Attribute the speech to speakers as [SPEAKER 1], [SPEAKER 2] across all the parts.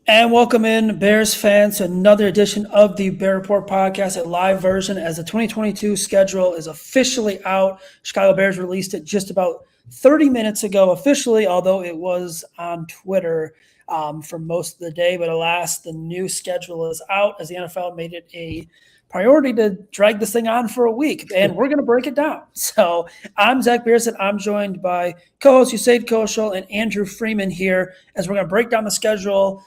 [SPEAKER 1] And welcome in, Bears fans, to another edition of the Bear Report podcast, a live version as the 2022 schedule is officially out. Chicago Bears released it just about 30 minutes ago officially, although it was on Twitter for most of the day. But alas, the new schedule is out as the NFL made it a priority to drag this thing on for a week, and we're going to break it down. So I'm Zach Beerson. I'm joined by co-host Usaid Koshal and Andrew Freeman here as we're going to break down the schedule,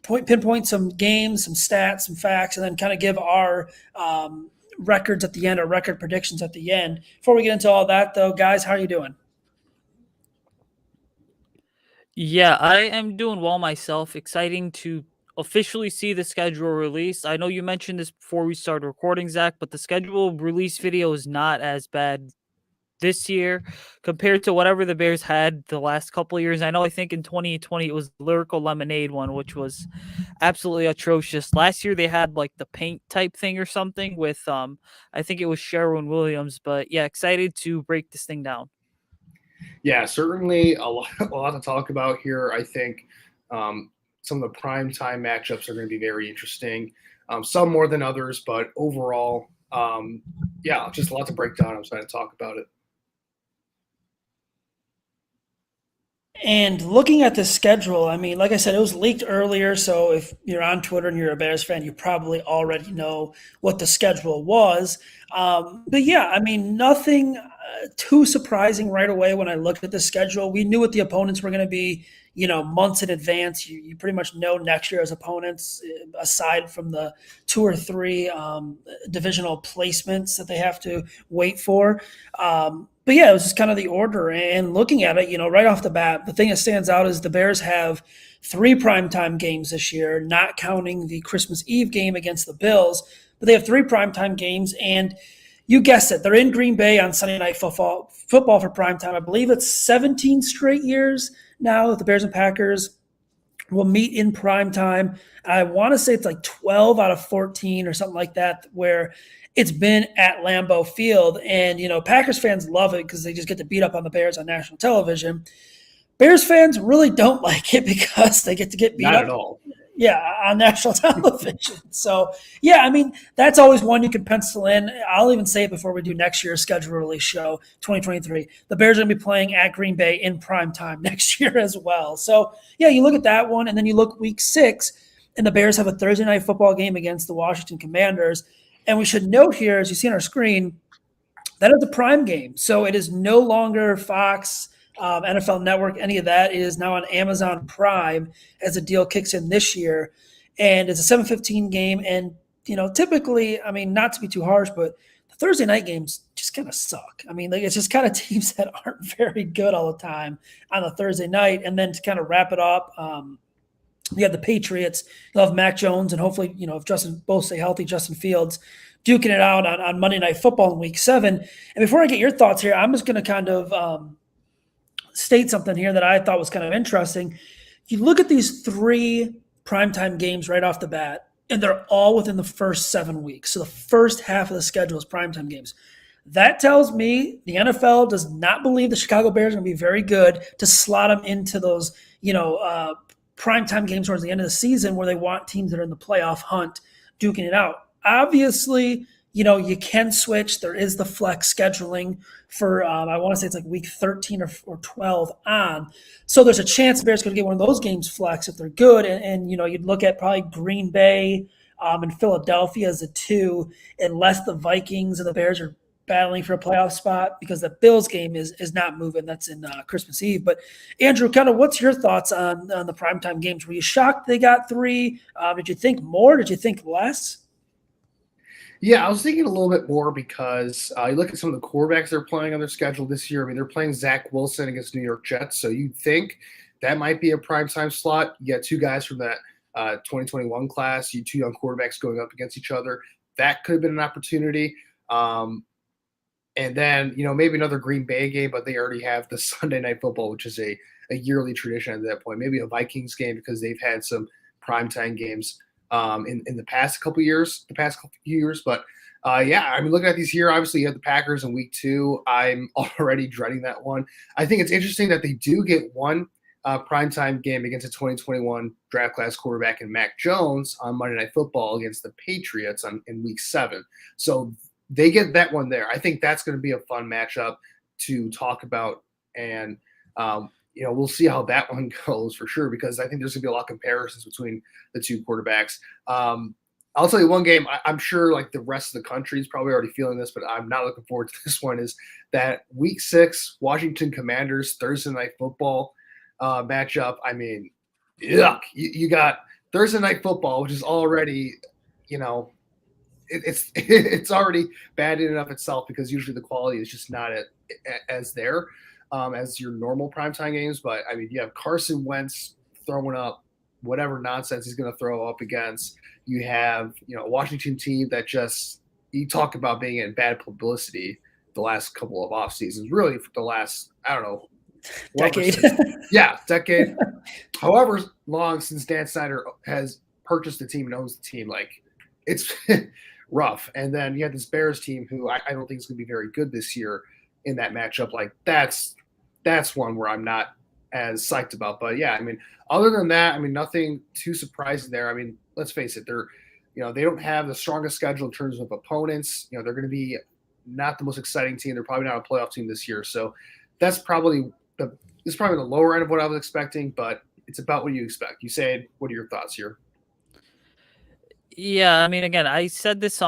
[SPEAKER 1] pinpoint some games, some stats, some facts, and then kind of give our records at the end, or record predictions at the end. Before we get into all that, though, guys, how are you doing?
[SPEAKER 2] Yeah, I am doing well myself. Exciting to officially see the schedule release. I know you mentioned this before we started recording, Zach, but the schedule release video is not as bad this year compared to whatever the Bears had the last couple of years. I think in 2020 it was the Lyrical Lemonade one, which was absolutely atrocious. Last year they had like the paint type thing or something with I think it was Sherwin Williams, but yeah, excited to break this thing down.
[SPEAKER 3] Yeah, certainly a lot to talk about here. I think some of the prime time matchups are going to be very interesting. Some more than others, but overall, yeah, just a lot to break down. I'm excited to talk about it.
[SPEAKER 1] And looking at the schedule, I mean, like I said, it was leaked earlier. So if you're on Twitter and you're a Bears fan, you probably already know what the schedule was. But yeah, I mean, nothing too surprising right away when I looked at the schedule. We knew what the opponents were going to be, months in advance. You pretty much know next year's opponents, aside from the two or three divisional placements that they have to wait for. But yeah, it was just kind of the order. And looking at it, right off the bat, the thing that stands out is the Bears have three primetime games this year, not counting the Christmas Eve game against the Bills. But they have three primetime games, and you guessed it, they're in Green Bay on Sunday Night Football for primetime. I believe it's 17 straight years now that the Bears and Packers will meet in primetime. I want to say it's like 12 out of 14 or something like that, where it's been at Lambeau Field. And, Packers fans love it because they just get to beat up on the Bears on national television. Bears fans really don't like it because they get to get beat up.
[SPEAKER 3] Not at all.
[SPEAKER 1] Yeah, on national television. So, yeah, I mean, that's always one you can pencil in. I'll even say it before we do next year's schedule release show, 2023. The Bears are going to be playing at Green Bay in prime time next year as well. So, yeah, you look at that one, and then you look week 6, and the Bears have a Thursday night football game against the Washington Commanders. And we should note here, as you see on our screen, that is a prime game. So it is no longer Fox, NFL Network, any of that. It is now on Amazon Prime as the deal kicks in this year. And it's a 7:15 game. And, typically, I mean, not to be too harsh, but the Thursday night games just kind of suck. I mean, it's just kind of teams that aren't very good all the time on the Thursday night. And then to kind of wrap it up, you have the Patriots. You'll have Mac Jones, and hopefully, if both stay healthy, Justin Fields duking it out on Monday Night Football in Week 7. And before I get your thoughts here, I'm just going to kind of state something here that I thought was kind of interesting. You look at these three primetime games right off the bat, and they're all within the first 7 weeks. So the first half of the schedule is primetime games. That tells me the NFL does not believe the Chicago Bears are going to be very good to slot them into those, primetime games towards the end of the season where they want teams that are in the playoff hunt duking it out. Obviously, you can switch. There is the flex scheduling for, I want to say it's like week 13 or 12 on. So there's a chance the Bears could get one of those games flex if they're good. And you'd look at probably Green Bay and Philadelphia as the two, unless the Vikings and the Bears are battling for a playoff spot, because the Bills game is not moving. That's in Christmas Eve. But Andrew, kind of what's your thoughts on the primetime games? Were you shocked they got three? Did you think more? Did you think less?
[SPEAKER 3] Yeah, I was thinking a little bit more because you look at some of the quarterbacks they're playing on their schedule this year. I mean, they're playing Zach Wilson against New York Jets, so you'd think that might be a primetime slot. You got two guys from that 2021 class, you two young quarterbacks going up against each other. That could have been an opportunity. And then, maybe another Green Bay game, but they already have the Sunday Night Football, which is a yearly tradition at that point. Maybe a Vikings game because they've had some primetime games in the past couple years. But, yeah, I mean, looking at these here, obviously you have the Packers in week 2. I'm already dreading that one. I think it's interesting that they do get one primetime game against a 2021 draft class quarterback in Mac Jones on Monday Night Football against the Patriots in Week 7. So they get that one there. I think that's going to be a fun matchup to talk about, and we'll see how that one goes for sure, because I think there's going to be a lot of comparisons between the two quarterbacks. I'll tell you one game, I'm sure like the rest of the country is probably already feeling this, but I'm not looking forward to this one, is that Week 6 Washington Commanders Thursday Night Football matchup. I mean, yuck. You got Thursday Night Football, which is already, it's already bad in and of itself, because usually the quality is just not as there as your normal primetime games. But I mean, you have Carson Wentz throwing up whatever nonsense he's going to throw up against. You have, a Washington team that just, you talk about being in bad publicity the last couple of off seasons, really for the last, I don't know,
[SPEAKER 1] decade.
[SPEAKER 3] Decade. However long since Dan Snyder has purchased the team and owns the team, like it's rough. And then you have this Bears team who I don't think is going to be very good this year in that matchup. Like that's one where I'm not as psyched about. But yeah, I mean, other than that, I mean, nothing too surprising there. I mean, let's face it, they don't have the strongest schedule in terms of opponents. They're going to be not the most exciting team. They're probably not a playoff team this year. So that's probably the lower end of what I was expecting, but it's about what you expect. You said, what are your thoughts here?
[SPEAKER 2] Yeah, I mean, again, I said this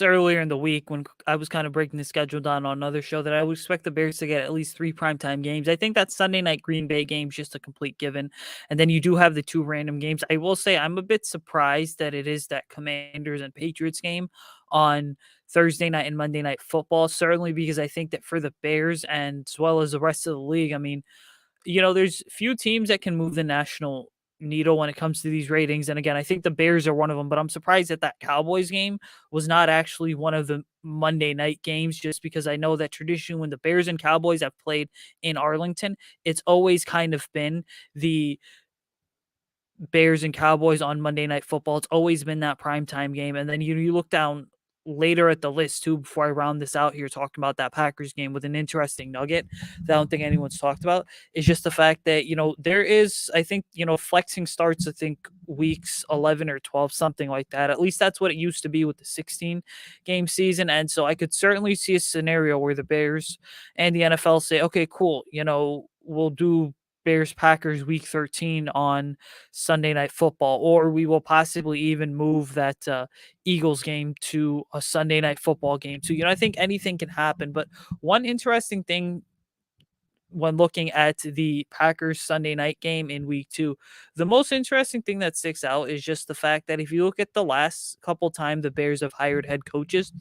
[SPEAKER 2] earlier in the week when I was kind of breaking the schedule down on another show, that I would expect the Bears to get at least 3 primetime games. I think that Sunday night Green Bay game is just a complete given. And then you do have the 2 random games. I will say I'm a bit surprised that it is that Commanders and Patriots game on Thursday night and Monday Night Football, certainly because I think that for the Bears and as well as the rest of the league, I mean, there's few teams that can move the national needle when it comes to these ratings. And again, I think the Bears are one of them, but I'm surprised that Cowboys game was not actually one of the Monday night games, just because I know that traditionally when the Bears and Cowboys have played in Arlington, it's always kind of been the Bears and Cowboys on Monday Night Football. It's always been that primetime game. And then you look down later at the list too, before I round this out here, talking about that Packers game, with an interesting nugget that I don't think anyone's talked about, is just the fact that, there is, I think, flexing starts, I think weeks 11 or 12, something like that. At least that's what it used to be with the 16 game season. And so I could certainly see a scenario where the Bears and the NFL say, okay, cool, we'll do Bears Packers week 13 on Sunday Night Football, or we will possibly even move that Eagles game to a Sunday Night Football game too. I think anything can happen. But one interesting thing when looking at the Packers Sunday night game in week 2, the most interesting thing that sticks out is just the fact that if you look at the last couple times the Bears have hired head coaches,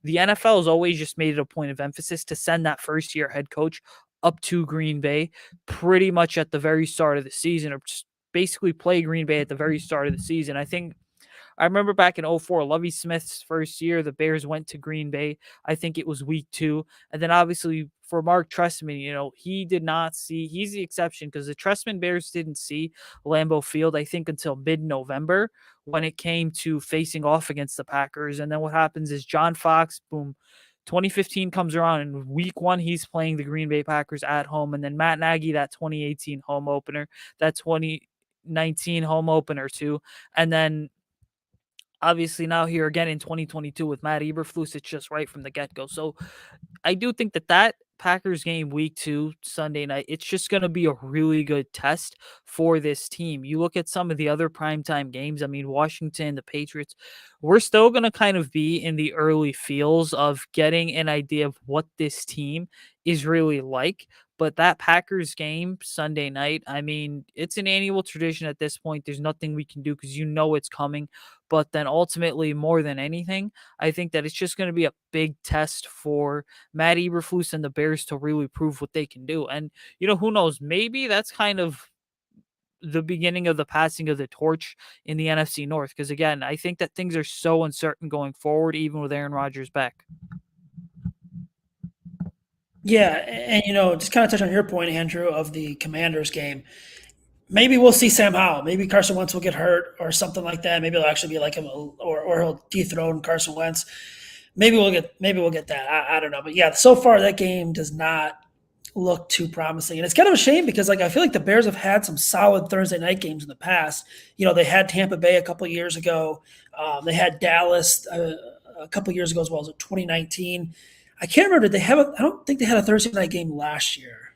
[SPEAKER 2] the NFL has always just made it a point of emphasis to send that first year head coach up to Green Bay pretty much at the very start of the season, or just basically play Green Bay at the very start of the season. I remember back in 2004, Lovie Smith's first year, the Bears went to Green Bay. I think it was week 2. And then obviously for Mark Trestman, he did not see, he's the exception, because the Trestman Bears didn't see Lambeau Field, I think, until mid-November when it came to facing off against the Packers. And then what happens is John Fox, boom, 2015 comes around, and week 1, he's playing the Green Bay Packers at home. And then Matt Nagy, that 2018 home opener, that 2019 home opener too. And then obviously now here again in 2022 with Matt Eberflus, it's just right from the get-go. So I do think that Packers game week 2 Sunday night, it's just going to be a really good test for this team. You look at some of the other primetime games, I mean, Washington, the Patriots, we're still going to kind of be in the early feels of getting an idea of what this team is really like. But that Packers game Sunday night, I mean, it's an annual tradition at this point. There's nothing we can do because it's coming. But then ultimately, more than anything, I think that it's just going to be a big test for Matt Eberflus and the Bears to really prove what they can do. And, who knows? Maybe that's kind of the beginning of the passing of the torch in the NFC North. Because, again, I think that things are so uncertain going forward, even with Aaron Rodgers back.
[SPEAKER 1] Yeah, and just kind of touch on your point, Andrew, of the Commanders game. Maybe we'll see Sam Howell. Maybe Carson Wentz will get hurt or something like that. Maybe it'll actually be like him, or he'll dethrone Carson Wentz. Maybe we'll get that. I don't know, but yeah, so far that game does not look too promising. And it's kind of a shame because I feel like the Bears have had some solid Thursday night games in the past. They had Tampa Bay a couple of years ago. They had Dallas a couple of years ago as well as 2019. I can't remember. Did they have I don't think they had a Thursday night game last year.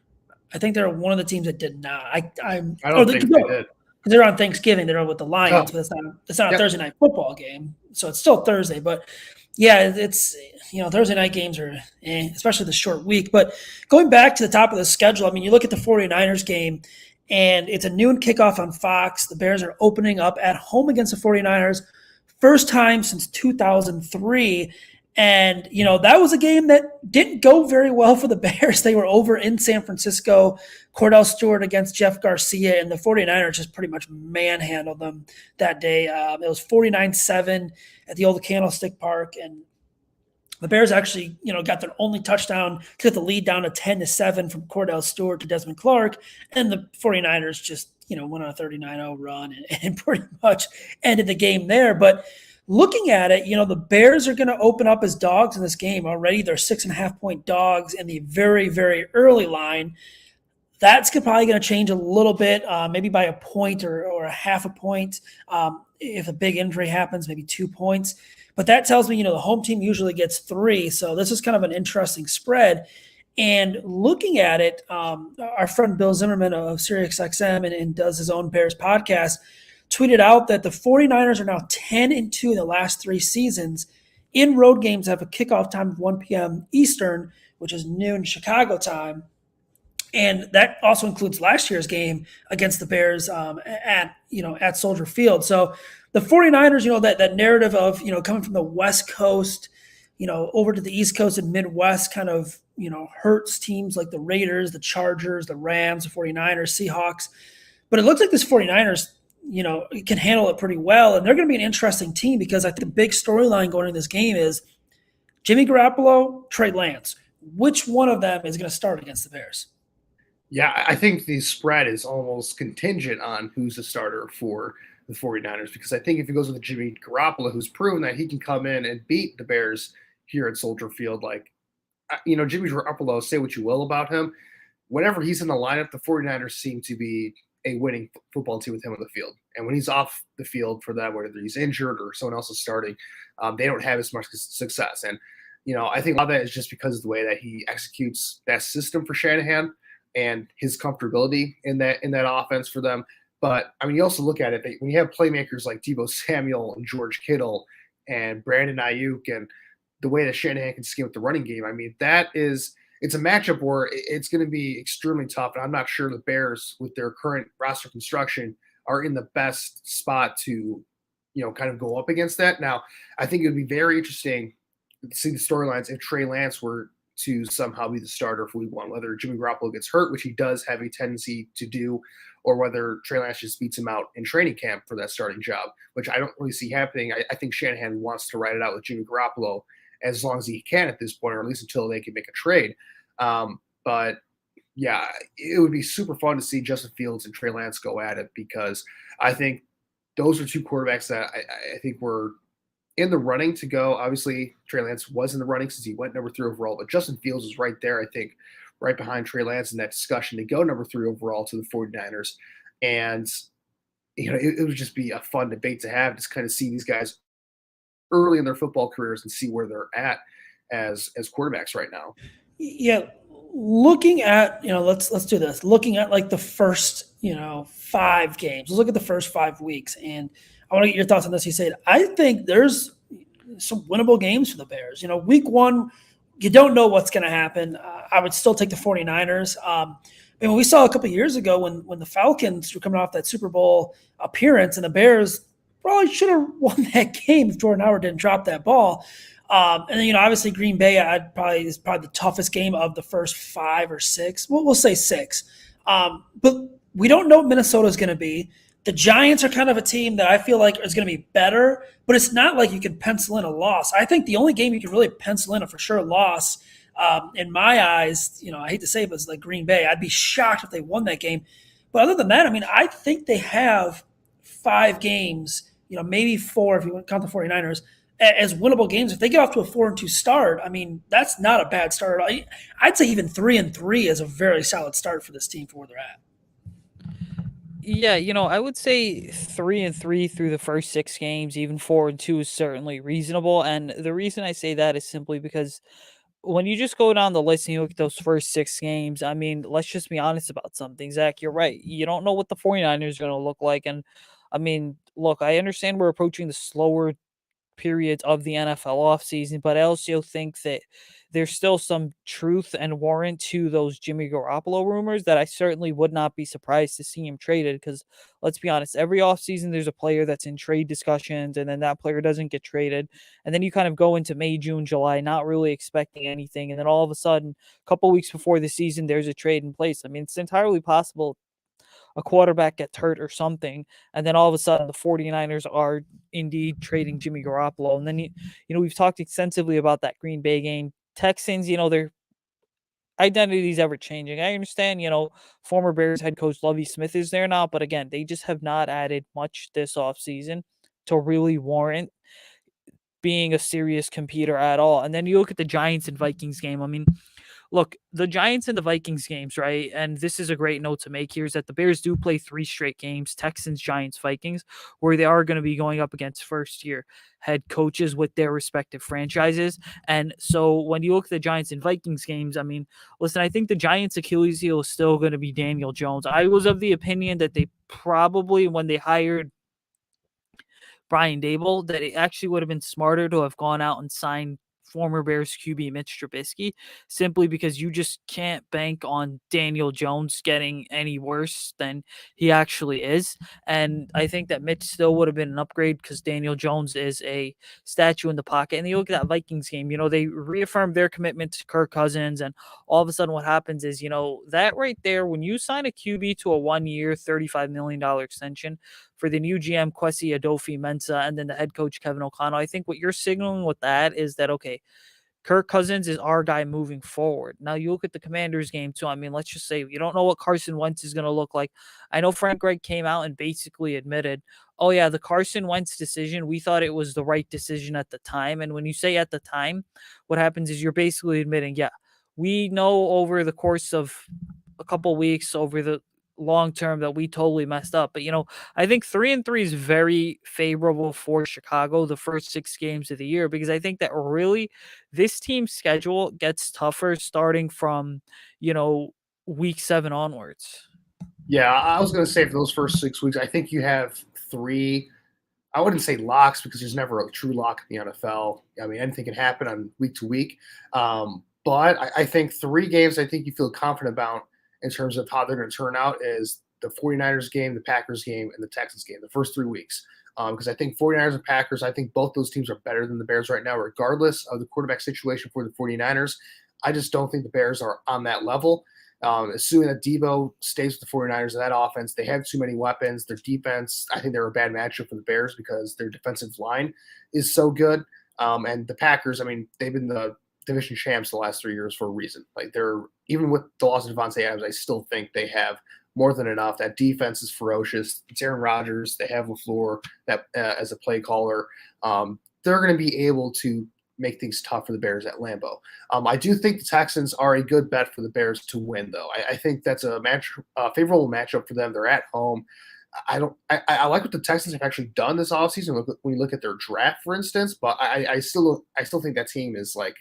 [SPEAKER 1] I think they're one of the teams that did not.
[SPEAKER 3] I don't think they did.
[SPEAKER 1] Because they're on Thanksgiving. They're with the Lions, but it's not a Thursday night football game. So it's still Thursday. But yeah, it's Thursday night games are especially the short week. But going back to the top of the schedule, you look at the 49ers game, and it's a noon kickoff on Fox. The Bears are opening up at home against the 49ers. First time since 2003. And, that was a game that didn't go very well for the Bears. They were over in San Francisco. Cordell Stewart against Jeff Garcia, and the 49ers just pretty much manhandled them that day. It was 49-7 at the old Candlestick Park. And the Bears actually, got their only touchdown to get the lead down to 10-7 from Cordell Stewart to Desmond Clark. And the 49ers just, went on a 39-0 run and pretty much ended the game there. But looking at it, the Bears are going to open up as dogs in this game already. They're 6.5-point dogs in the very, very early line. That's probably going to change a little bit, maybe by a point or a half a point. If a big injury happens, maybe 2 points. But that tells me, the home team usually gets 3. So this is kind of an interesting spread. And looking at it, our friend Bill Zimmerman of SiriusXM and does his own Bears podcast tweeted out that the 49ers are now 10-2 in the last 3 seasons in road games that have a kickoff time of 1 p.m. Eastern, which is noon Chicago time. And that also includes last year's game against the Bears at Soldier Field. So the 49ers, that narrative of, coming from the West Coast, over to the East Coast and Midwest kind of, hurts teams like the Raiders, the Chargers, the Rams, the 49ers, Seahawks. But it looks like this 49ers, can handle it pretty well. And they're going to be an interesting team because I think the big storyline going into this game is Jimmy Garoppolo, Trey Lance. Which one of them is going to start against the Bears?
[SPEAKER 3] Yeah, I think the spread is almost contingent on who's the starter for the 49ers because I think if it goes with Jimmy Garoppolo, who's proven that he can come in and beat the Bears here at Soldier Field, Jimmy Garoppolo, say what you will about him, whenever he's in the lineup, the 49ers seem to be a winning football team with him on the field. And when he's off the field for that, whether he's injured or someone else is starting, they don't have as much success. And, I think a lot of that is just because of the way that he executes that system for Shanahan and his comfortability in that offense for them. But, you also look at it, when you have playmakers like Deebo Samuel and George Kittle and Brandon Ayuk and the way that Shanahan can scheme with the running game, it's a matchup where it's going to be extremely tough. And I'm not sure the Bears, with their current roster construction, are in the best spot to, kind of go up against that. Now, I think it would be very interesting to see the storylines if Trey Lance were to somehow be the starter for week 1, whether Jimmy Garoppolo gets hurt, which he does have a tendency to do, or whether Trey Lance just beats him out in training camp for that starting job, which I don't really see happening. I think Shanahan wants to ride it out with Jimmy Garoppolo as long as he can at this point, or at least until they can make a trade. But yeah, it would be super fun to see Justin Fields and Trey Lance go at it because I think those are 2 quarterbacks that I think were in the running to go. Obviously, Trey Lance was in the running since he went number 3 overall, but Justin Fields is right there, I think, right behind Trey Lance in that discussion to go number 3 overall to the 49ers. And, it would just be a fun debate to have, just kind of see these guys early in their football careers and see where they're at as quarterbacks right now.
[SPEAKER 1] Yeah, looking at, let's do this. Looking at the first, 5 games. Let's look at the first 5 weeks. And I want to get your thoughts on this. You said, I think there's some winnable games for the Bears. Week 1, you don't know what's going to happen. I would still take the 49ers. We saw a couple of years ago when the Falcons were coming off that Super Bowl appearance and the Bears probably should have won that game if Jordan Howard didn't drop that ball. And then, obviously Green Bay is probably the toughest game of the first 5 or 6. We'll say 6. But we don't know what Minnesota is going to be. The Giants are kind of a team that I feel like is going to be better, but it's not like you can pencil in a loss. I think the only game you can really pencil in a for sure loss, in my eyes, I hate to say it, but it's like Green Bay. I'd be shocked if they won that game. But other than that, I think they have 5 games, maybe 4 if you count the 49ers, as winnable games. If they get off to a 4-2 start, I mean, that's not a bad start at all. I'd say even 3-3 is a very solid start for this team for where they're at.
[SPEAKER 2] Yeah, I would say 3-3 through the first 6 games, even 4-2 is certainly reasonable. And the reason I say that is simply because when you just go down the list and you look at those first 6 games, I mean, let's just be honest about something. Zach, you're right. You don't know what the 49ers are going to look like. And I mean, look, I understand we're approaching the slower periods of the NFL offseason, but I also think that there's still some truth and warrant to those Jimmy Garoppolo rumors that I certainly would not be surprised to see him traded because let's be honest, every offseason there's a player that's in trade discussions and then that player doesn't get traded. And then you kind of go into May, June, July, not really expecting anything. And then all of a sudden, a couple weeks before the season, there's a trade in place. I mean, it's entirely possible a quarterback gets hurt or something, and then all of a sudden the 49ers are indeed trading Jimmy Garoppolo. And then, we've talked extensively about that Green Bay game. Texans, their identity is ever changing. I understand, former Bears head coach Lovie Smith is there now, but again, they just have not added much this offseason to really warrant being a serious competitor at all. And then you look at the Giants and Vikings game. I mean, look, the Giants and the Vikings games, right? And this is a great note to make here is that the Bears do play 3 straight games, Texans, Giants, Vikings, where they are going to be going up against first-year head coaches with their respective franchises. And so when you look at the Giants and Vikings games, I mean, listen, I think the Giants' Achilles heel is still going to be Daniel Jones. I was of the opinion that they probably, when they hired Brian Dable, that it actually would have been smarter to have gone out and signed former Bears QB Mitch Trubisky, simply because you just can't bank on Daniel Jones getting any worse than he actually is. And I think that Mitch still would have been an upgrade because Daniel Jones is a statue in the pocket. And you look at that Vikings game, they reaffirmed their commitment to Kirk Cousins. And all of a sudden what happens is, that right there, when you sign a QB to a 1-year, $35 million extension for the new GM Kwesi Adolphe-Mensah and then the head coach Kevin O'Connell, I think what you're signaling with that is that, okay, Kirk Cousins is our guy moving forward. Now you look at the Commanders game too. I mean, let's just say you don't know what Carson Wentz is going to look like. I know Frank Reich came out and basically admitted, oh yeah, the Carson Wentz decision, we thought it was the right decision at the time. And when you say at the time, what happens is you're basically admitting, yeah, we know over the course of a couple weeks, over the long term, that we totally messed up. But I think 3-3 is very favorable for Chicago the first 6 games of the year, because I think that really this team's schedule gets tougher starting from week 7 onwards.
[SPEAKER 3] Yeah, I was going to say for those first 6 weeks, I think you have 3. I wouldn't say locks because there's never a true lock in the NFL. I mean, anything can happen on week to week. But I think 3 games I think you feel confident about in terms of how they're going to turn out is the 49ers game, the Packers game, and the Texans game, the first 3 weeks. Because I think 49ers and Packers, I think both those teams are better than the Bears right now, regardless of the quarterback situation for the 49ers. I just don't think the Bears are on that level. Assuming that Debo stays with the 49ers in that offense, they have too many weapons. Their defense, I think they're a bad matchup for the Bears because their defensive line is so good. And the Packers, I mean, they've been the division champs the last 3 years for a reason. Like they're, even with the loss of Devontae Adams, I still think they have more than enough. That defense is ferocious. It's Aaron Rodgers. They have LaFleur that as a play caller. They're going to be able to make things tough for the Bears at Lambeau. I do think the Texans are a good bet for the Bears to win, though. I think that's a favorable matchup for them. They're at home. I like what the Texans have actually done this offseason when you look at their draft, for instance. But I still think that team is like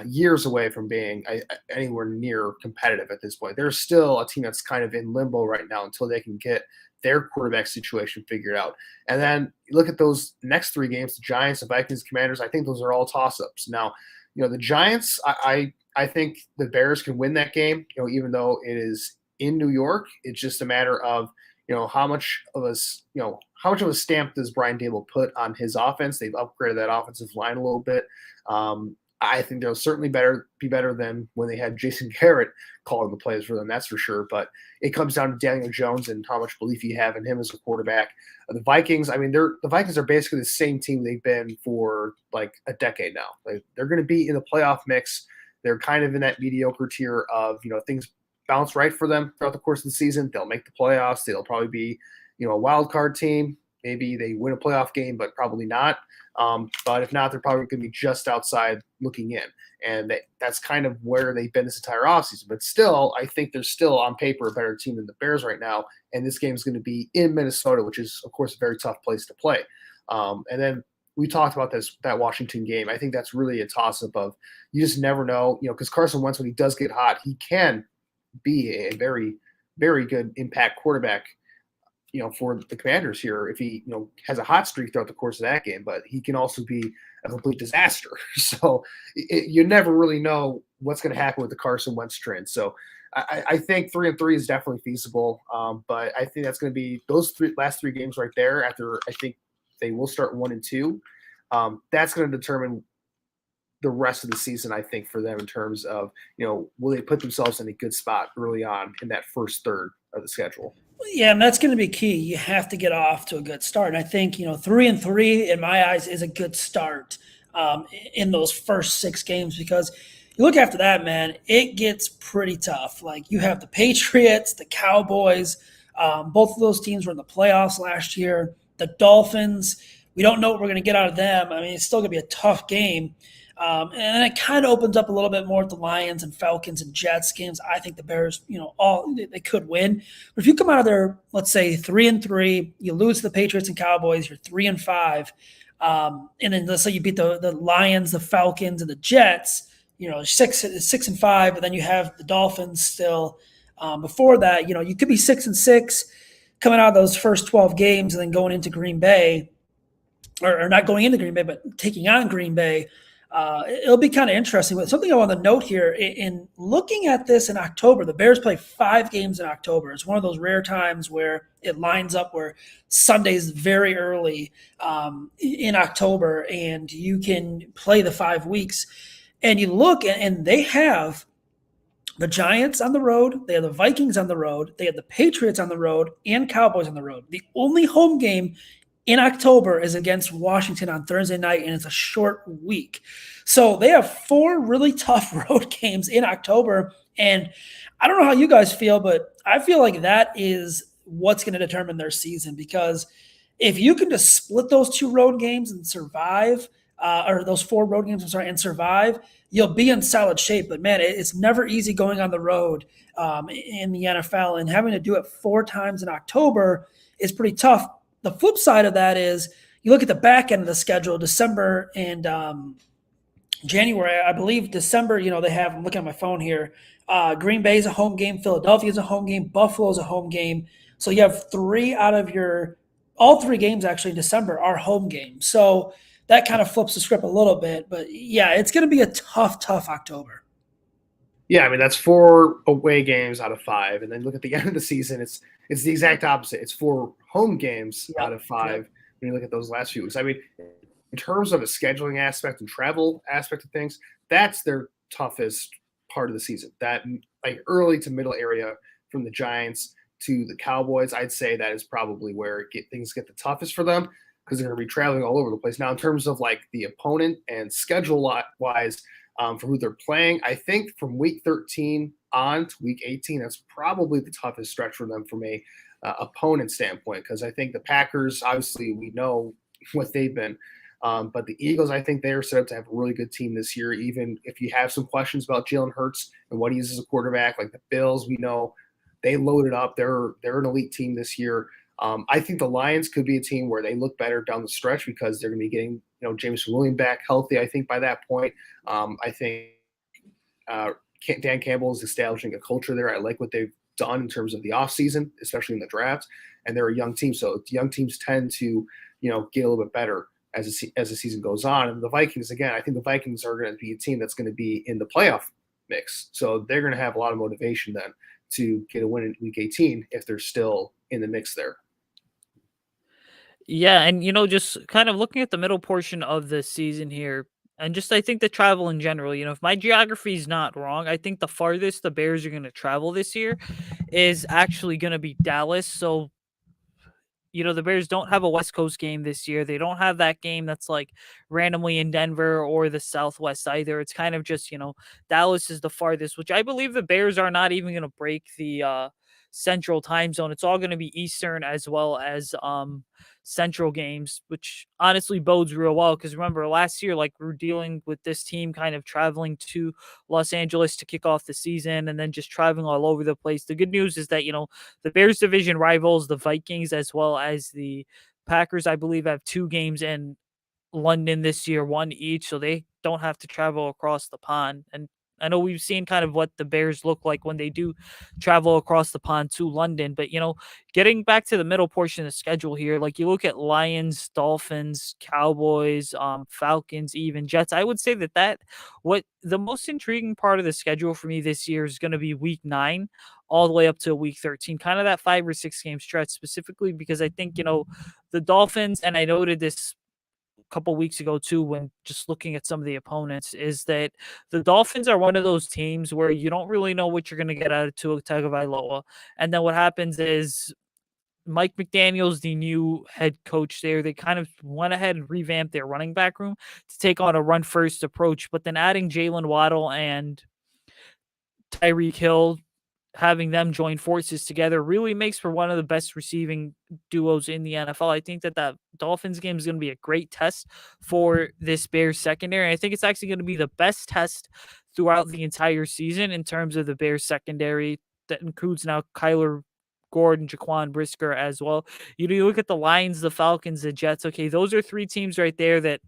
[SPEAKER 3] years away from being anywhere near competitive at this point. They're still a team that's kind of in limbo right now until they can get their quarterback situation figured out. And then you look at those next 3 games, the Giants, the Vikings, Commanders, I think those are all toss-ups. Now, the Giants, I think the Bears can win that game, even though it is in New York. It's just a matter of, how much of a stamp does Brian Dable put on his offense? They've upgraded that offensive line a little bit. I think they'll certainly be better than when they had Jason Garrett calling the plays for them, that's for sure. But it comes down to Daniel Jones and how much belief you have in him as a quarterback. The Vikings, I mean, the Vikings are basically the same team they've been for like a decade now. They're going to be in the playoff mix. They're kind of in that mediocre tier of, things bounce right for them throughout the course of the season. They'll make the playoffs. They'll probably be, a wild card team. maybe they win a playoff game, but probably not. But if not, they're probably going to be just outside looking in. And that's kind of where they've been this entire offseason. But still, I think they're still on paper a better team than the Bears right now. And this game is going to be in Minnesota, which is, of course, a very tough place to play. And then we talked about that Washington game. I think that's really a toss-up of you just never know, because Carson Wentz, when he does get hot, he can be a very, very good impact quarterback, for the Commanders here if he, has a hot streak throughout the course of that game, but he can also be a complete disaster. So you never really know what's going to happen with the Carson Wentz trend. So I think 3-3 is definitely feasible. But I think that's going to be those last three games right there. After I think they will start 1-2. That's going to determine the rest of the season, I think, for them in terms of, will they put themselves in a good spot early on in that first third of the schedule?
[SPEAKER 1] Yeah, and that's going to be key. You have to get off to a good start. And I think, 3-3 in my eyes is a good start in those first 6 games, because you look after that, man, it gets pretty tough. Like, you have the Patriots, the Cowboys, both of those teams were in the playoffs last year. The Dolphins, we don't know what we're going to get out of them. I mean, it's still going to be a tough game. And it kind of opens up a little bit more with the Lions and Falcons and Jets games. I think the Bears, they could win. But if you come out of there, let's say 3-3, you lose to the Patriots and Cowboys, you're 3-5, and then let's say you beat the Lions, the Falcons, and the Jets, 6-5, but then you have the Dolphins still. Before that, you could be 6-6 coming out of those first 12 games, and then going into Green Bay, or not going into Green Bay, but taking on Green Bay. It'll be kind of interesting. But something I want to note here, in looking at this in October, the Bears play 5 games in October. It's one of those rare times where it lines up where Sunday's very early in October, and you can play the 5 weeks. And you look, and they have the Giants on the road, they have the Vikings on the road, they have the Patriots on the road, and Cowboys on the road. The only home game in October is against Washington on Thursday night, and it's a short week. So they have 4 really tough road games in October. And I don't know how you guys feel, but I feel like that is what's going to determine their season, because if you can just split those 2 road games and survive, or those 4 road games, and survive, you'll be in solid shape. But man, it's never easy going on the road in the NFL, and having to do it 4 times in October is pretty tough. The flip side of that is you look at the back end of the schedule, December and January. I believe December, they have, I'm looking at my phone here, Green Bay is a home game, Philadelphia is a home game, Buffalo is a home game. So you have 3 out of all 3 games actually in December are home games. So that kind of flips the script a little bit. But yeah, it's going to be a tough October.
[SPEAKER 3] Yeah, I mean, that's 4 away games out of 5. And then look at the end of the season, it's the exact opposite. It's 4 home games out of 5 when you look at those last few weeks. I mean, in terms of a scheduling aspect and travel aspect of things, that's their toughest part of the season. That, like, early to middle area from the Giants to the Cowboys, I'd say that is probably where things get the toughest for them, because they're going to be traveling all over the place. Now, in terms of like the opponent and schedule-wise, for who they're playing, I think from week 13 on to week 18, that's probably the toughest stretch for them from a opponent standpoint, because I think the Packers, obviously, we know what they've been. But the Eagles, I think they're set up to have a really good team this year, even if you have some questions about Jalen Hurts and what he is as a quarterback. Like the Bills, we know they loaded up. They're an elite team this year. I think the Lions could be a team where they look better down the stretch, because they're going to be getting Jameson Williams back healthy, I think, by that point. I think Dan Campbell is establishing a culture there. I like what they've done in terms of the offseason, especially in the draft. And they're a young team, so young teams tend to get a little bit better as the season goes on. And the Vikings, again, I think the Vikings are going to be a team that's going to be in the playoff mix. So they're going to have a lot of motivation then to get a win in week 18 if they're still in the mix there.
[SPEAKER 2] Yeah, and just kind of looking at the middle portion of the season here, and just I think the travel in general, if my geography is not wrong, I think the farthest the Bears are going to travel this year is actually going to be Dallas. So, the Bears don't have a West Coast game this year. They don't have that game that's like randomly in Denver or the Southwest either. It's kind of just, Dallas is the farthest, which I believe the Bears are not even going to break the Central time zone. It's all going to be Eastern as well as Central games, which honestly bodes real well because remember last year, like we were dealing with this team kind of traveling to Los Angeles to kick off the season and then just traveling all over the place. The good news is that, the Bears division rivals, the Vikings, as well as the Packers, I believe, have 2 games in London this year, 1 each, so they don't have to travel across the pond. And I know we've seen kind of what the Bears look like when they do travel across the pond to London. But, getting back to the middle portion of the schedule here, like you look at Lions, Dolphins, Cowboys, Falcons, even Jets. I would say that what the most intriguing part of the schedule for me this year is going to be week 9 all the way up to week 13, kind of that 5 or 6 game stretch, specifically because I think, the Dolphins, and I noted this couple weeks ago too when just looking at some of the opponents, is that the Dolphins are one of those teams where you don't really know what you're going to get out of Tua Tagovailoa. And then what happens is Mike McDaniel's the new head coach there. They kind of went ahead and revamped their running back room to take on a run first approach, but then adding Jalen Waddle and Tyreek Hill, having them join forces together really makes for one of the best receiving duos in the NFL. I think that Dolphins game is going to be a great test for this Bears secondary. I think it's actually going to be the best test throughout the entire season in terms of the Bears secondary. That includes now Kyler Gordon, Jaquan Brisker as well. You look at the Lions, the Falcons, the Jets. Okay, those are 3 teams right there that,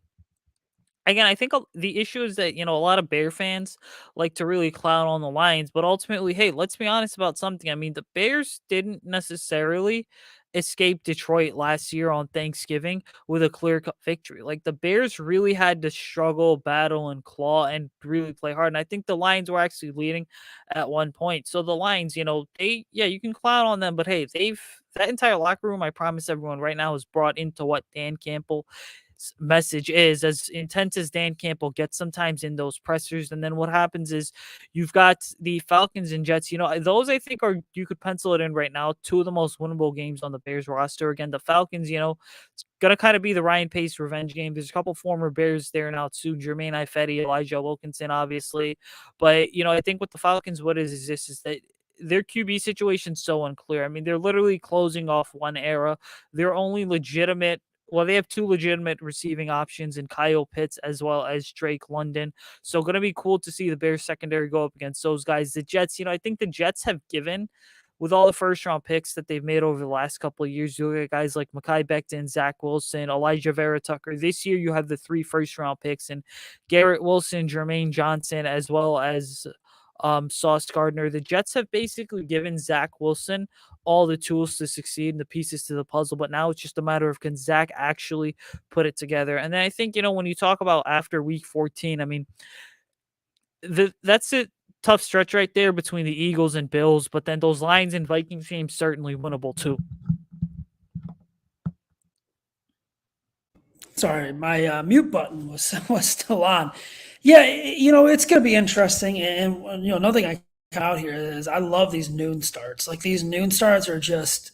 [SPEAKER 2] again, I think the issue is that, a lot of Bear fans like to really clown on the Lions, but ultimately, hey, let's be honest about something. I mean, the Bears didn't necessarily escape Detroit last year on Thanksgiving with a clear-cut victory. Like, the Bears really had to struggle, battle, and claw and really play hard. And I think the Lions were actually leading at one point. So the Lions, you can clown on them, but hey, that entire locker room, I promise everyone right now, is brought into what Dan Campbell message is, as intense as Dan Campbell gets sometimes in those pressers. And then what happens is you've got the Falcons and Jets. Those I think you could pencil it in right now, 2 of the most winnable games on the Bears roster. Again, the Falcons, it's gonna kind of be the Ryan Pace revenge game. There's a couple former Bears there now too, Jermaine Ifedi, Elijah Wilkinson, obviously. But I think with the Falcons, what is that their QB situation's so unclear. I mean, they're literally closing off one era. Their only legitimate they have 2 legitimate receiving options in Kyle Pitts as well as Drake London. So going to be cool to see the Bears secondary go up against those guys. The Jets, I think the Jets have given with all the first round picks that they've made over the last couple of years. You look at guys like Mekhi Becton, Zach Wilson, Elijah Vera Tucker. This year you have the 3 first round picks and Garrett Wilson, Jermaine Johnson, as well as Sauce Gardner. The Jets have basically given Zach Wilson all the tools to succeed and the pieces to the puzzle, but now it's just a matter of can Zach actually put it together. And then I think, when you talk about after week 14, I mean, that's a tough stretch right there between the Eagles and Bills, but then those Lions and Vikings games certainly winnable too.
[SPEAKER 1] Sorry, my mute button was still on. Yeah, it's going to be interesting. And, another thing I out here is I love these noon starts. Like, these noon starts are just,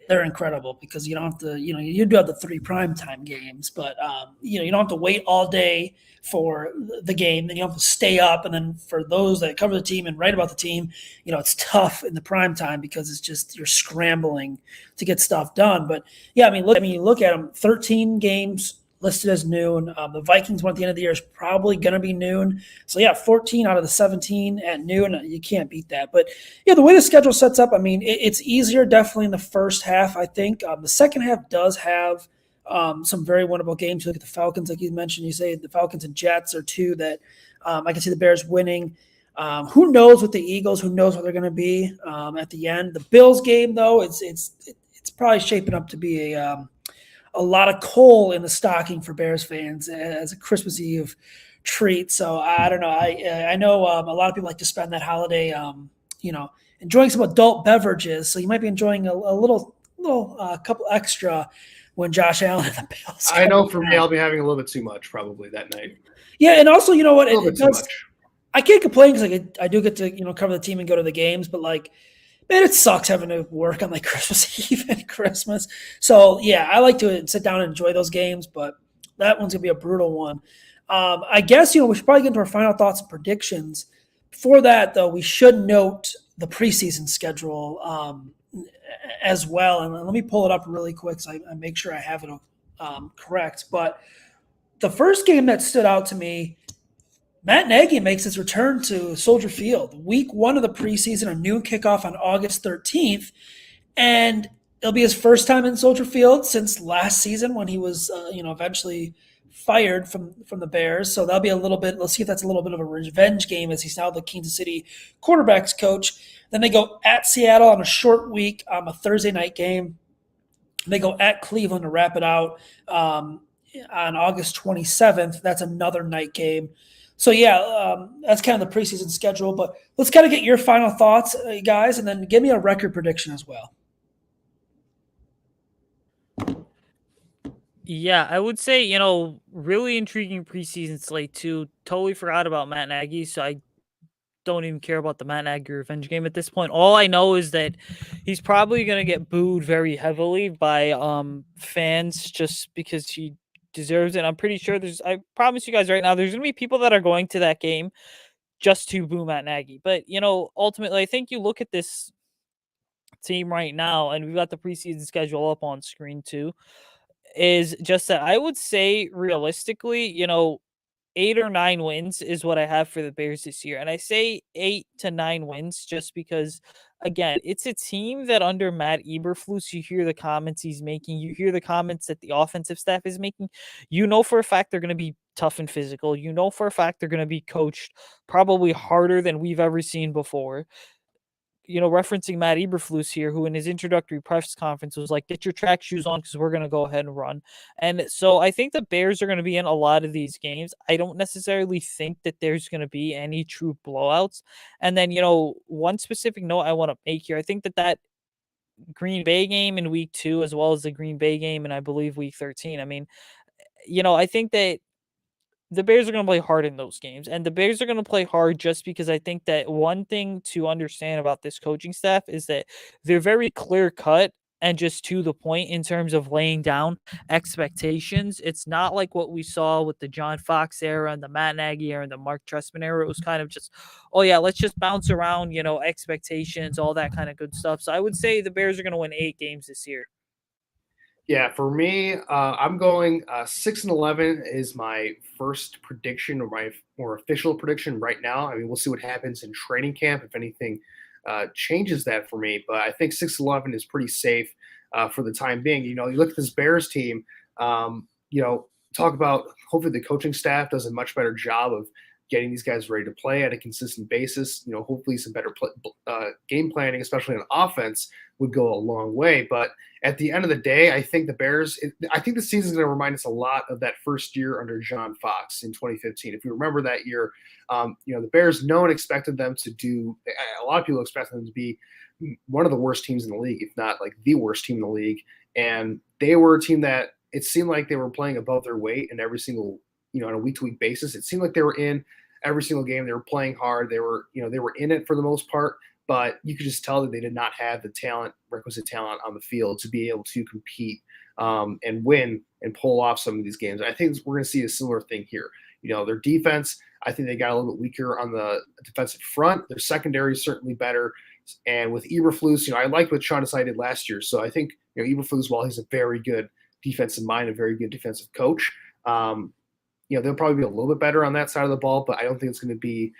[SPEAKER 1] they're incredible because you don't have to, you do have the 3 primetime games, but, you don't have to wait all day for the game. Then you don't have to stay up. And then for those that cover the team and write about the team, it's tough in the primetime because it's just, you're scrambling to get stuff done. But yeah, you look at them, 13 games listed as noon. The Vikings one at the end of the year is probably going to be noon. So yeah, 14 out of the 17 at noon. You can't beat that. But yeah, the way the schedule sets up, it's easier definitely in the first half, I think. The second half does have some very winnable games. You look at the Falcons, like you mentioned, you say the Falcons and Jets are 2 that I can see the Bears winning. Who knows with the Eagles? Who knows what they're going to be at the end? The Bills game, though, it's probably shaping up to be a lot of coal in the stocking for Bears fans as a Christmas Eve treat. So I don't know. I know a lot of people like to spend that holiday, enjoying some adult beverages. So you might be enjoying a little couple extra when Josh Allen and the Bills.
[SPEAKER 3] I know for me, I'll be having a little bit too much probably that night.
[SPEAKER 1] Yeah, and also, you know what?
[SPEAKER 3] A little bit too much.
[SPEAKER 1] I can't complain because I do get to cover the team and go to the games, but man, it sucks having to work on Christmas Eve and Christmas. So yeah, I like to sit down and enjoy those games, but that one's gonna be a brutal one. I guess we should probably get into our final thoughts and predictions. Before that, though, we should note the preseason schedule as well. And let me pull it up really quick so I make sure I have it correct. But the first game that stood out to me, Matt Nagy makes his return to Soldier Field. Week 1 of the preseason, a noon kickoff on August 13th. And it'll be his first time in Soldier Field since last season when he was, eventually fired from the Bears. So that'll be a little bit. Let's see if that's a little bit of a revenge game as he's now the Kansas City quarterbacks coach. Then they go at Seattle on a short week, a Thursday night game. They go at Cleveland to wrap it out on August 27th. That's another night game. So, that's kind of the preseason schedule. But let's kind of get your final thoughts, guys, and then give me a record prediction as well.
[SPEAKER 2] Yeah, I would say, really intriguing preseason slate too. Totally forgot about Matt Nagy, so I don't even care about the Matt Nagy revenge game at this point. All I know is that he's probably going to get booed very heavily by fans just because he deserves it. I'm pretty sure I promise you guys right now, there's going to be people that are going to that game just to boo Matt Nagy. But, ultimately, I think you look at this team right now, and we've got the preseason schedule up on screen too, is just that I would say realistically, 8 or 9 wins is what I have for the Bears this year. And I say 8 to 9 wins just because, again, it's a team that under Matt Eberflus, you hear the comments he's making, you hear the comments that the offensive staff is making. You know for a fact they're going to be tough and physical. You know for a fact they're going to be coached probably harder than we've ever seen before. Referencing Matt Eberflus here, who in his introductory press conference was like, get your track shoes on because we're going to go ahead and run. And so I think the Bears are going to be in a lot of these games. I don't necessarily think that there's going to be any true blowouts. And then, one specific note I want to make here, I think that Green Bay game in week 2, as well as the Green Bay game in, I believe, week 13. I mean, I think that the Bears are going to play hard in those games, and the Bears are going to play hard just because I think that one thing to understand about this coaching staff is that they're very clear cut and just to the point in terms of laying down expectations. It's not like what we saw with the John Fox era and the Matt Nagy era and the Mark Trestman era. It was kind of just, oh yeah, let's just bounce around, expectations, all that kind of good stuff. So I would say the Bears are going to win 8 games this year.
[SPEAKER 3] Yeah, for me, I'm going 6-11 is my first prediction, or my more official prediction right now. I mean, we'll see what happens in training camp if anything changes that for me. But I think 6-11 is pretty safe for the time being. You look at this Bears team. Talk about hopefully the coaching staff does a much better job of getting these guys ready to play at a consistent basis. Hopefully some better game planning, especially on offense, would go a long way. But at the end of the day, I think I think the season is going to remind us a lot of that first year under John Fox in 2015. If you remember that year, the Bears, no one expected them to do, a lot of people expected them to be one of the worst teams in the league, if not like the worst team in the league. And they were a team that it seemed like they were playing above their weight in every single, on a week-to-week basis. It seemed like they were in every single game. They were playing hard. They were in it for the most part, but you could just tell that they did not have the requisite talent on the field to be able to compete and win and pull off some of these games. I think we're going to see a similar thing here. Their defense, I think they got a little bit weaker on the defensive front. Their secondary is certainly better. And with Eberflus, I liked what Sean Desai did last year. So I think, Eberflus, while he's a very good defensive mind, a very good defensive coach, they'll probably be a little bit better on that side of the ball, but I don't think it's going to be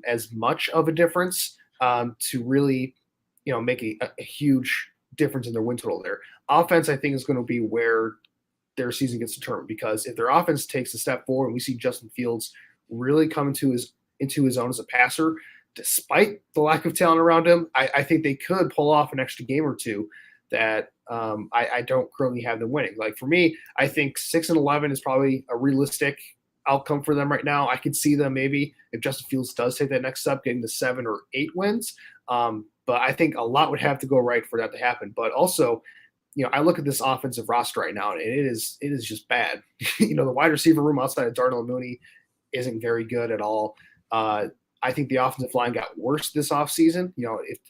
[SPEAKER 3] as much of a difference to really, make a huge difference in their win total there. Offense, I think, is going to be where their season gets determined, because if their offense takes a step forward and we see Justin Fields really come into his own as a passer, despite the lack of talent around him, I think they could pull off an extra game or two that I don't currently have them winning. Like for me, I think 6-11 is probably a realistic outcome for them right now. I could see them maybe, if Justin Fields does take that next step, getting to 7 or 8 wins. But I think a lot would have to go right for that to happen. But also, I look at this offensive roster right now, and it is just bad. The wide receiver room outside of Darnell Mooney isn't very good at all. I think the offensive line got worse this offseason.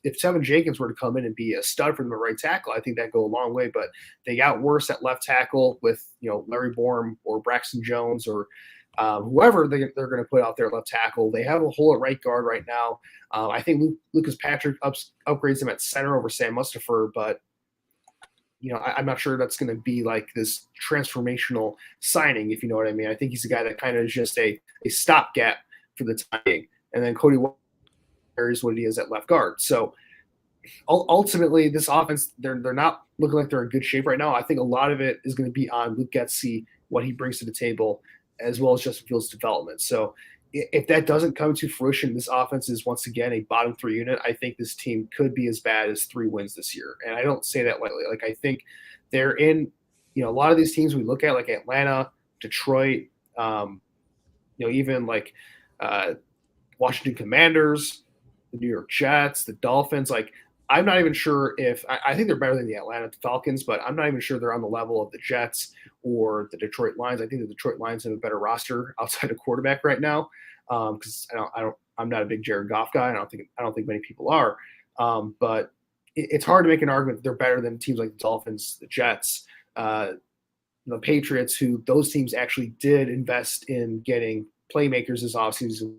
[SPEAKER 3] If Tevin Jenkins were to come in and be a stud from the right tackle, I think that'd go a long way. But they got worse at left tackle with, Larry Borom or Braxton Jones or whoever they're going to put out there at left tackle. They have a hole at right guard right now. I think Lucas Patrick upgrades him at center over Sam Mustipher, but I'm not sure that's going to be like this transformational signing, if you know what I mean. I think he's a guy that kind of is just a stopgap for the time being. And then Cody Whitehair is what he is at left guard. So ultimately, this offense, they're not looking like they're in good shape right now. I think a lot of it is going to be on Luke Getsy, what he brings to the table, as well as Justin Fields' development. So if that doesn't come to fruition, this offense is once again a bottom 3 unit. I think this team could be as bad as 3 wins this year. And I don't say that lightly. Like, I think they're in, a lot of these teams we look at, like Atlanta, Detroit, even like Washington Commanders, the New York Jets, the Dolphins. Like, I'm not even sure if I think they're better than the Atlanta Falcons, but I'm not even sure they're on the level of the Jets or the Detroit Lions. I think the Detroit Lions have a better roster outside of quarterback right now, because I'm not a big Jared Goff guy. I don't think many people are, but it's hard to make an argument that they're better than teams like the Dolphins, the Jets, the Patriots, who those teams actually did invest in getting playmakers this offseason.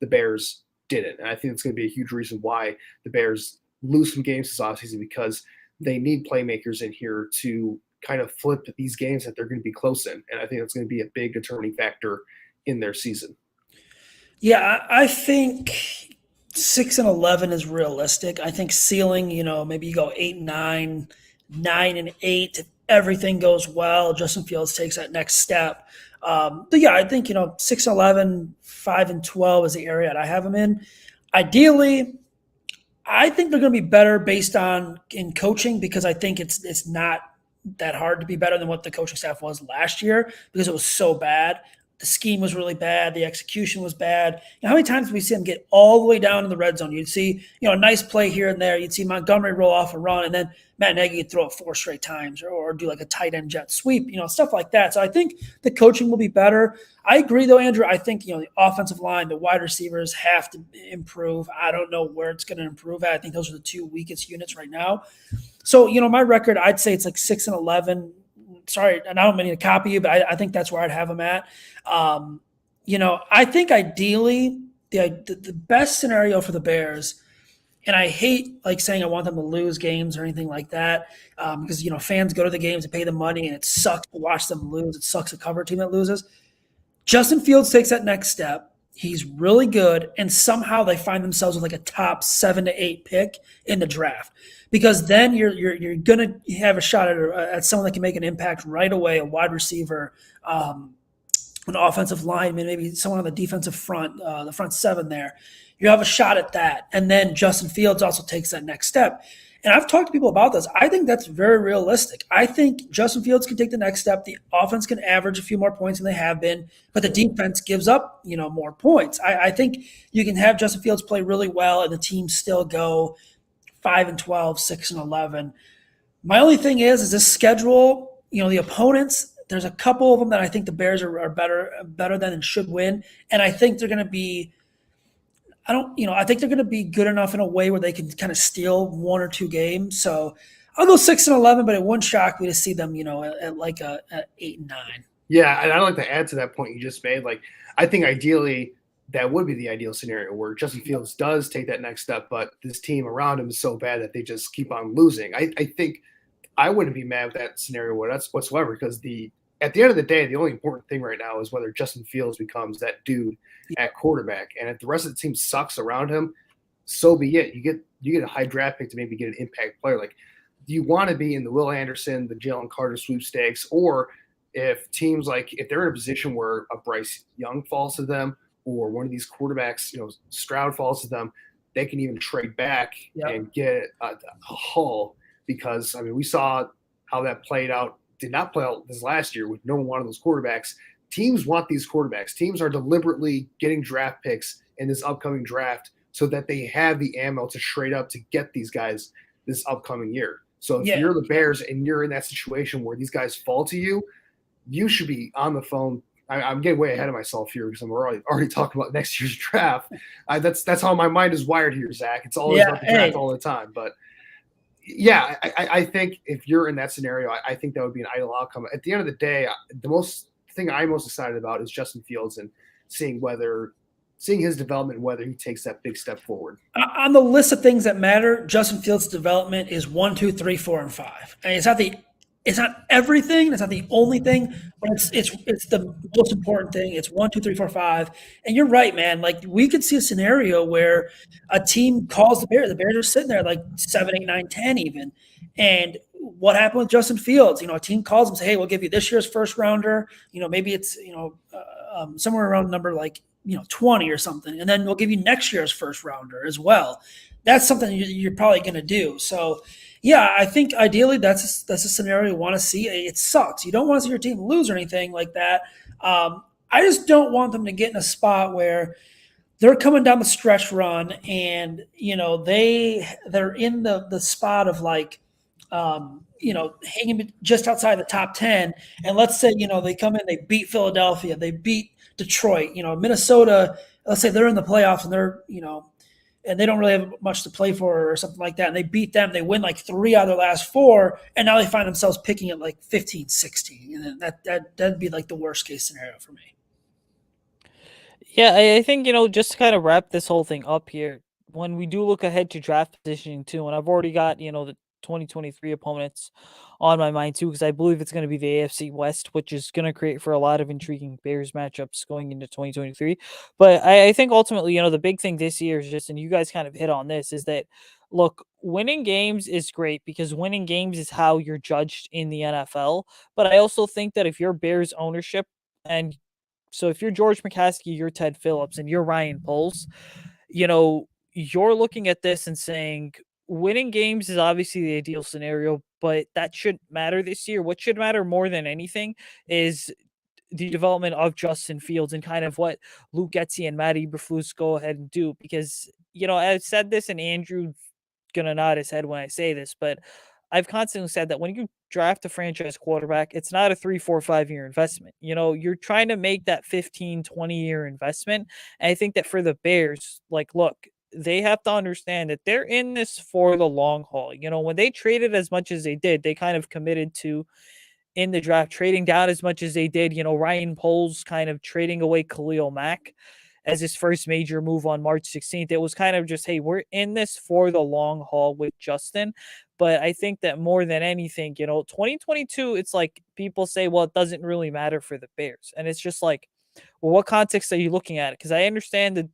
[SPEAKER 3] The Bears didn't, and I think it's going to be a huge reason why the Bears lose some games this offseason, because they need playmakers in here to kind of flip these games that they're going to be close in. And I think that's going to be a big determining factor in their season.
[SPEAKER 1] Yeah, I think 6-11 is realistic. I think ceiling, maybe you go 8-9, 9-8. If everything goes well, Justin Fields takes that next step. But yeah, I think, 6-11, 5-12 is the area that I have them in. Ideally, I think they're going to be better based on in coaching, because I think it's not that hard to be better than what the coaching staff was last year, because it was so bad. The scheme was really bad. The execution was bad. How many times did we see them get all the way down in the red zone? You'd see, a nice play here and there. You'd see Montgomery roll off a run, and then Matt Nagy would throw it 4 straight times, or do like a tight end jet sweep, stuff like that. So I think the coaching will be better. I agree, though, Andrew. I think, the offensive line, the wide receivers have to improve. I don't know where it's going to improve at. I think those are the 2 weakest units right now. So, my record, I'd say it's like 6-11. Sorry, and I don't mean to copy you, but I think that's where I'd have them at. I think ideally the best scenario for the Bears, and I hate like saying I want them to lose games or anything like that, because fans go to the games and pay the money, and it sucks to watch them lose. It sucks to cover a team that loses. Justin Fields takes that next step. He's really good, and somehow they find themselves with like a top 7 to 8 pick in the draft, because then you're gonna have a shot at someone that can make an impact right away, a wide receiver, an offensive lineman, maybe someone on the defensive front, the front 7 there. You have a shot at that, and then Justin Fields also takes that next step. And I've talked to people about this. I think that's very realistic. I think Justin Fields can take the next step. The offense can average a few more points than they have been, but the defense gives up, more points. I think you can have Justin Fields play really well and the team still go 5-12, 6-11. My only thing is this schedule, the opponents, there's a couple of them that I think the Bears are better than and should win. And I think they're going to be I think they're going to be good enough in a way where they can kind of steal 1 or 2 games. So I'll go 6-11, but it wouldn't shock me to see them, at like a 8-9.
[SPEAKER 3] Yeah, and I'd like to add to that point you just made. Like, I think ideally that would be the ideal scenario where Justin Fields does take that next step, but this team around him is so bad that they just keep on losing. I think I wouldn't be mad with that scenario whatsoever, because at the end of the day, the only important thing right now is whether Justin Fields becomes that dude at quarterback. And if the rest of the team sucks around him, so be it. You get a high draft pick to maybe get an impact player. Like, do you want to be in the Will Anderson, the Jalen Carter sweepstakes, or if teams if they're in a position where a Bryce Young falls to them, or one of these quarterbacks, Stroud falls to them, they can even trade back and get a haul, because we saw how that played out. Did not play out this last year with no one of those quarterbacks. Teams want these quarterbacks. Teams are deliberately getting draft picks in this upcoming draft so that they have the ammo to trade up to get these guys this upcoming year. So if you're the Bears and you're in that situation where these guys fall to you, you should be on the phone. I'm getting way ahead of myself here because I'm already talking about next year's draft. That's how my mind is wired here, Zach. It's always about the draft all the time. But I think if you're in that scenario, I think that would be an ideal outcome. At the end of the day, the most thing I'm most excited about is Justin Fields and seeing his development and whether he takes that big step forward.
[SPEAKER 1] On the list of things that matter, Justin Fields' development is 1, 2, 3, 4, and 5. And it's not everything. It's not the only thing, but it's the most important thing. It's 1, 2, 3, 4, 5. And you're right, man. Like we could see a scenario where a team calls the Bears. The Bears are sitting there like 7, 8, 9, 10 even. And what happened with Justin Fields? A team calls him, say, "Hey, we'll give you this year's first rounder. Maybe it's somewhere around number like 20 or something, and then we'll give you next year's first rounder as well." That's something you're probably going to do. So, yeah, I think ideally that's a scenario you want to see. It sucks. You don't want to see your team lose or anything like that. I just don't want them to get in a spot where they're coming down the stretch run and they're in the spot of like hanging just outside the top 10. And let's say they come in, they beat Philadelphia, they beat Detroit, Minnesota. Let's say they're in the playoffs and they're and they don't really have much to play for or something like that. And they beat them. They win like 3 out of their last 4. And now they find themselves picking at like 15, 16. And then that'd be like the worst case scenario for me.
[SPEAKER 2] Yeah, I think, just to kind of wrap this whole thing up here, when we do look ahead to draft positioning too, and I've already got, the 2023 opponents on my mind too, because I believe it's going to be the AFC West, which is going to create for a lot of intriguing Bears matchups going into 2023. But I think ultimately, the big thing this year is just, and you guys kind of hit on this, is that, look, winning games is great because winning games is how you're judged in the NFL. But I also think that if you're Bears ownership, and so if you're George McCaskey, you're Ted Phillips, and you're Ryan Poles, you're looking at this and saying winning games is obviously the ideal scenario, but that shouldn't matter this year. What should matter more than anything is the development of Justin Fields and kind of what Luke Getsy and Matt Eberflus go ahead and do. Because, I've said this, and Andrew gonna nod his head when I say this, but I've constantly said that when you draft a franchise quarterback, it's not a 3, 4, 5 year investment. You're trying to make that 15, 20-year investment. And I think that for the Bears, like, look, they have to understand that they're in this for the long haul. When they traded as much as they did, they kind of committed to in the draft, trading down as much as they did. Ryan Poles kind of trading away Khalil Mack as his first major move on March 16th. It was kind of just, hey, we're in this for the long haul with Justin. But I think that more than anything, 2022, it's like people say, well, it doesn't really matter for the Bears. And it's just like, well, what context are you looking at it? Because I understand the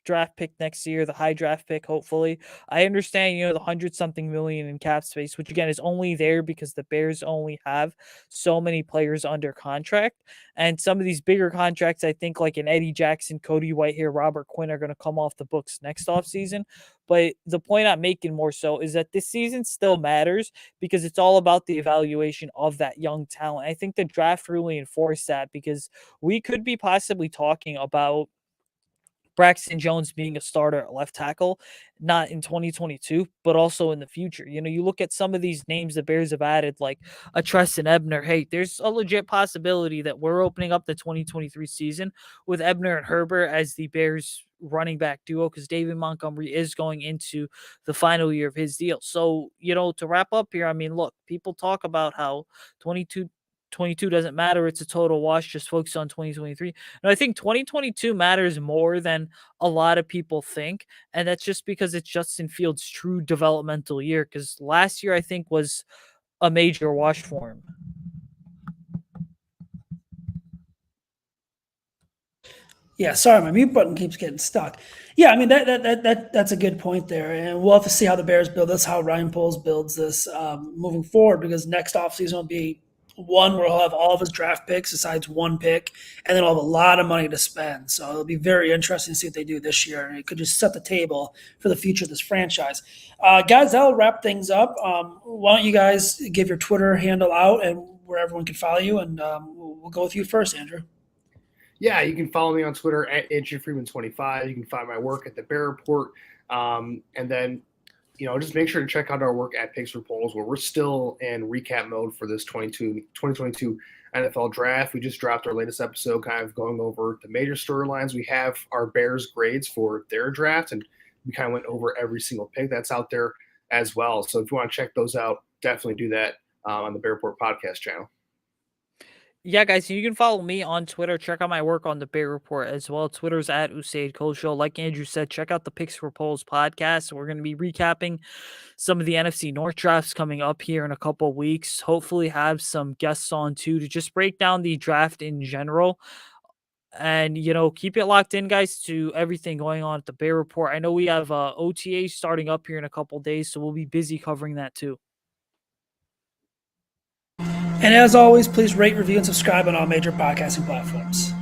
[SPEAKER 2] draft pick next year, the high draft pick, hopefully. I understand, the 100-something million in cap space, which again is only there because the Bears only have so many players under contract. And some of these bigger contracts, I think like an Eddie Jackson, Cody Whitehair, Robert Quinn are going to come off the books next offseason. But the point I'm making more so is that this season still matters because it's all about the evaluation of that young talent. I think the draft really enforced that because we could be possibly talking about Braxton Jones being a starter at left tackle, not in 2022, but also in the future. You look at some of these names the Bears have added, like a Treston Ebner. Hey, there's a legit possibility that we're opening up the 2023 season with Ebner and Herbert as the Bears running back duo because David Montgomery is going into the final year of his deal. So, to wrap up here, I mean, look, people talk about how 22 doesn't matter. It's a total wash. Just focus on 2023. And I think 2022 matters more than a lot of people think. And that's just because it's Justin Fields' true developmental year. Because last year, I think, was a major wash for him.
[SPEAKER 1] Yeah, sorry, my mute button keeps getting stuck. Yeah, I mean that's a good point there, and we'll have to see how the Bears build this, how Ryan Poles builds this moving forward, because next offseason will be one where he'll have all of his draft picks besides one pick, and then he'll have a lot of money to spend. So it'll be very interesting to see what they do this year, and it could just set the table for the future of this franchise. Guys, that'll wrap things up. Why don't you guys give your Twitter handle out and where everyone can follow you, and we'll go with you first, Andrew.
[SPEAKER 3] Yeah, you can follow me on Twitter at AndrewFreeman25. You can find my work at the Bear Report. And then, just make sure to check out our work at Picks for Polls, where we're still in recap mode for this 2022 NFL draft. We just dropped our latest episode kind of going over the major storylines. We have our Bears grades for their draft, and we kind of went over every single pick that's out there as well. So if you want to check those out, definitely do that on the Bear Report podcast channel.
[SPEAKER 2] Yeah, guys, you can follow me on Twitter. Check out my work on the Bear Report as well. Twitter's at Usaid Kosho. Like Andrew said, check out the Picks for Polls podcast. We're going to be recapping some of the NFC North drafts coming up here in a couple weeks. Hopefully, have some guests on too to just break down the draft in general. And, keep it locked in, guys, to everything going on at the Bear Report. I know we have OTA starting up here in a couple days, so we'll be busy covering that too.
[SPEAKER 1] And as always, please rate, review, and subscribe on all major podcasting platforms.